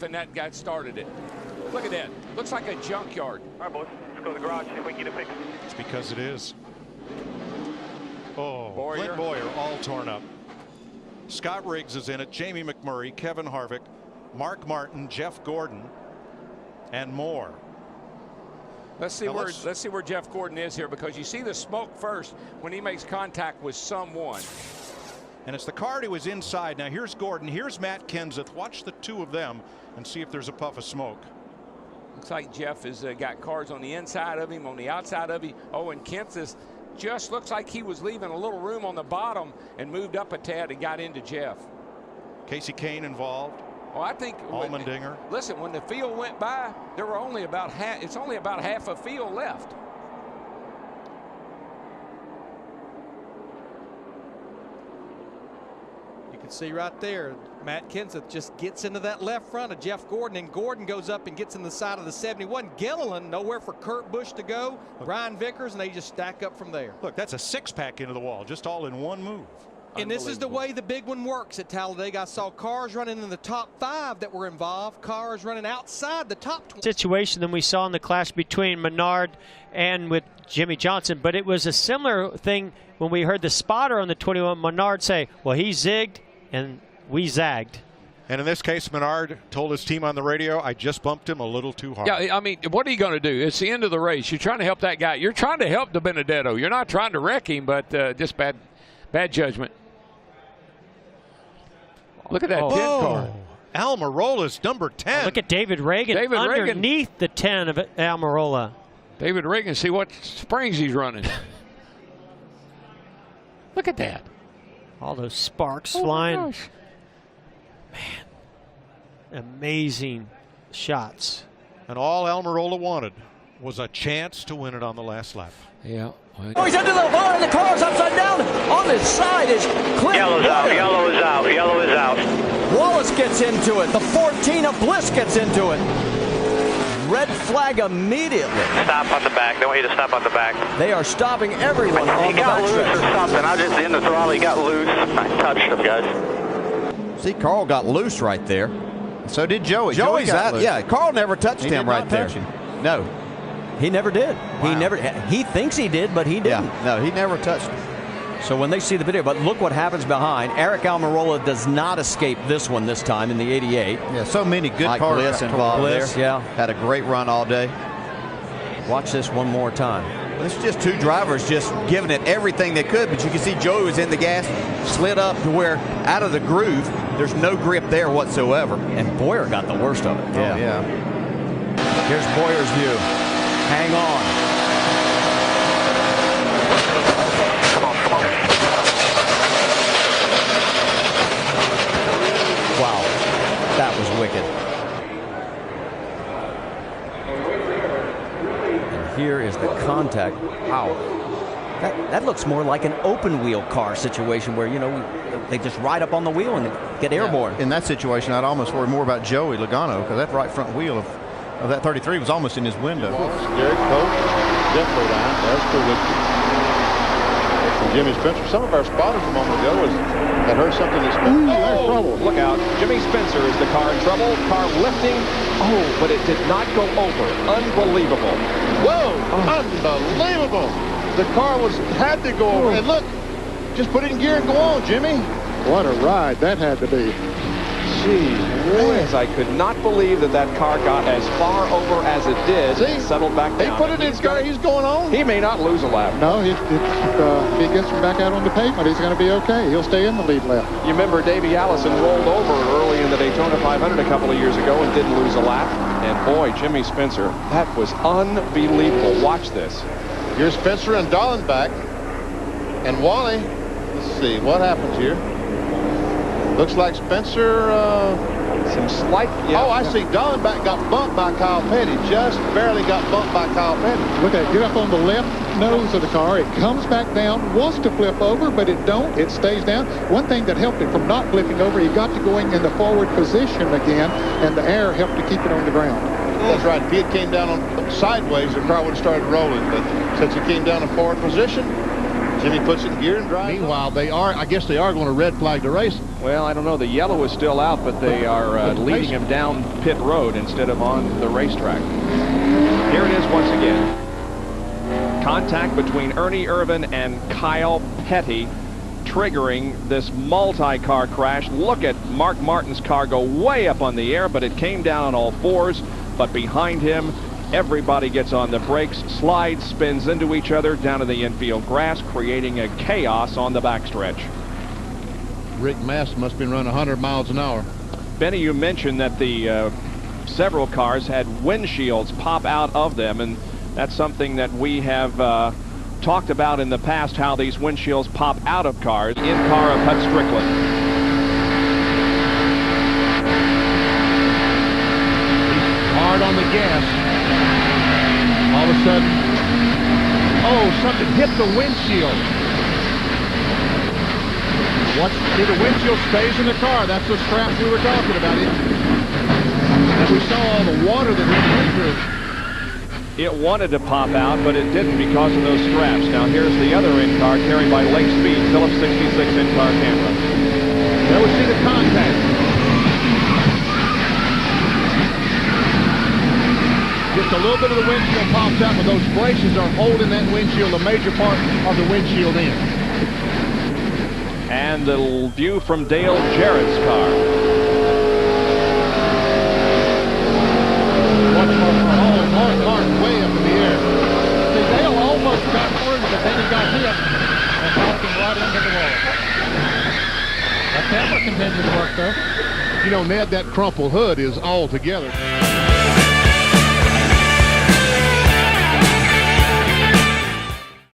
Jeff, and that guy started it. Look at that. Looks like a junkyard. All right, boys. Let's go to the garage, see if we can get it fixed. It's because it is. Oh, Boyer. Clint Boyer all torn up. Scott Riggs is in it. Jamie McMurray, Kevin Harvick, Mark Martin, Jeff Gordon, and more. Let's see where Jeff Gordon is here, because you see the smoke first when he makes contact with someone. And it's the car who is inside. Now here's Gordon. Here's Matt Kenseth. Watch the two of them and see if there's a puff of smoke. Looks like Jeff has got cars on the inside of him, on the outside of him. Oh, and Kenseth just looks like he was leaving a little room on the bottom and moved up a tad and got into Jeff. Casey Kane involved. Well, I think Allmendinger. Listen, when the field went by, there were only about half. It's only about half a field left. You can see right there, Matt Kenseth just gets into that left front of Jeff Gordon, and Gordon goes up and gets in the side of the 71. Gilliland, nowhere for Kurt Busch to go. Brian Vickers, and they just stack up from there. Look, that's a six-pack into the wall, just all in one move. And this is the way the big one works at Talladega. I saw cars running in the top 5 that were involved, cars running outside the top 20. Situation than we saw in the clash between Menard and with Jimmy Johnson, but it was a similar thing when we heard the spotter on the 21 Menard say, well, he zigged and we zagged. And in this case, Menard told his team on the radio, I just bumped him a little too hard. Yeah, I mean, what are you going to do? It's the end of the race. You're trying to help that guy. You're trying to help DiBenedetto. You're not trying to wreck him, but just bad judgment. Look at that 10 car. Almirola's number 10. Look at David Reagan underneath the 10 of Almirola. David Reagan, see what springs he's running. Look at that. All those sparks flying. My gosh. Man, amazing shots. And all Almirola wanted was a chance to win it on the last lap. Yeah. Oh, he's into the bar, and the car's upside down. On his side is Clint. Yellow's out, yellow is out, yellow is out. Wallace gets into it. The 14 of Bliss gets into it. Red flag immediately. Stop on the back. They want you to stop on the back. They are stopping everyone on He the got loose or backstretch. something. I just in the throttle. He got loose. I touched him, guys. See, Carl got loose right there. So did Joey. Joey's got out. loose. Yeah, Carl never touched He him did right not there. touch him. No, he never did. Wow. He thinks he did, but he didn't. Yeah, no, he never touched him. So when they see the video, but look what happens behind. Eric Almirola does not escape this one this time in the 88. Yeah, so many good Mike cars Bliss involved Bliss, there. yeah. Had a great run all day. Watch this one more time. It's just two drivers just giving it everything they could, but you can see Joey was in the gas, slid up to where out of the groove, there's no grip there whatsoever. And Boyer got the worst of it. Yeah. Here's Boyer's view. Hang on. Wow, that was wicked. And here is the contact. Wow. That looks more like an open wheel car situation where, you know, they just ride up on the wheel and get airborne. In that situation, I'd almost worry more about Joey Logano, because that right front wheel of that 33 was almost in his window. Derek Coach, Jeff Bodine, there's Trubisky. And Jimmy Spencer. Some of our spotters a moment ago had heard something that Spencer. There's trouble. Look out. Jimmy Spencer is the car in trouble. Car lifting. Oh, but it did not go over. Unbelievable. Whoa! Unbelievable! The car had to go over. And look, just put it in gear and go on, Jimmy. What a ride that had to be. Gee whiz, I could not believe that car got as far over as it did. See? And settled back down. He put it in gear. He's going on. He may not lose a lap. No, if he gets back out on the pavement, he's going to be okay. He'll stay in the lead lap. You remember Davey Allison rolled over early in the Daytona 500 a couple of years ago and didn't lose a lap. And boy, Jimmy Spencer, that was unbelievable. Watch this. Here's Spencer and Dallenbach. And Wally, let's see, what happens here? Looks like Spencer, some slight... Yeah, I see. Dallenbach got bumped by Kyle Petty. Just barely got bumped by Kyle Petty. Look at it. Get up on the left nose of the car. It comes back down, wants to flip over, but it don't. It stays down. One thing that helped it from not flipping over, he got to going in the forward position again, and the air helped to keep it on the ground. That's right. If he came down on sideways, the car would have started rolling. But since he came down in forward position, Jimmy puts it in gear and drives. Meanwhile, I guess they are going to red flag the race. Well, I don't know. The yellow is still out, but they are leading him down pit road instead of on the racetrack. Here it is once again. Contact between Ernie Irvan and Kyle Petty, triggering this multi-car crash. Look at Mark Martin's car go way up on the air, but it came down on all fours. But behind him, everybody gets on the brakes, slides, spins into each other down to the infield grass, creating a chaos on the backstretch. Rick Mast must have been running 100 miles an hour. Benny, you mentioned that the several cars had windshields pop out of them, and that's something that we have talked about in the past, how these windshields pop out of cars. In car of Hut Strickland. He's hard on the gas. All of a sudden, oh, something hit the windshield. See, the windshield stays in the car. That's the scrap we were talking about. And we saw all the water that he went through. It wanted to pop out, but it didn't because of those straps. Now here's the other in-car carried by Lake Speed, Phillips 66 in-car camera. There we see the contact. Just a little bit of the windshield pops out, but those braces are holding that windshield, a major part of the windshield in. And the view from Dale Jarrett's car. Mark Martin way up in the air. See, Dale almost got through, but then he got hit and knocked him right into the wall. That camera continued to work, though. You know, Ned, that crumpled hood is all together.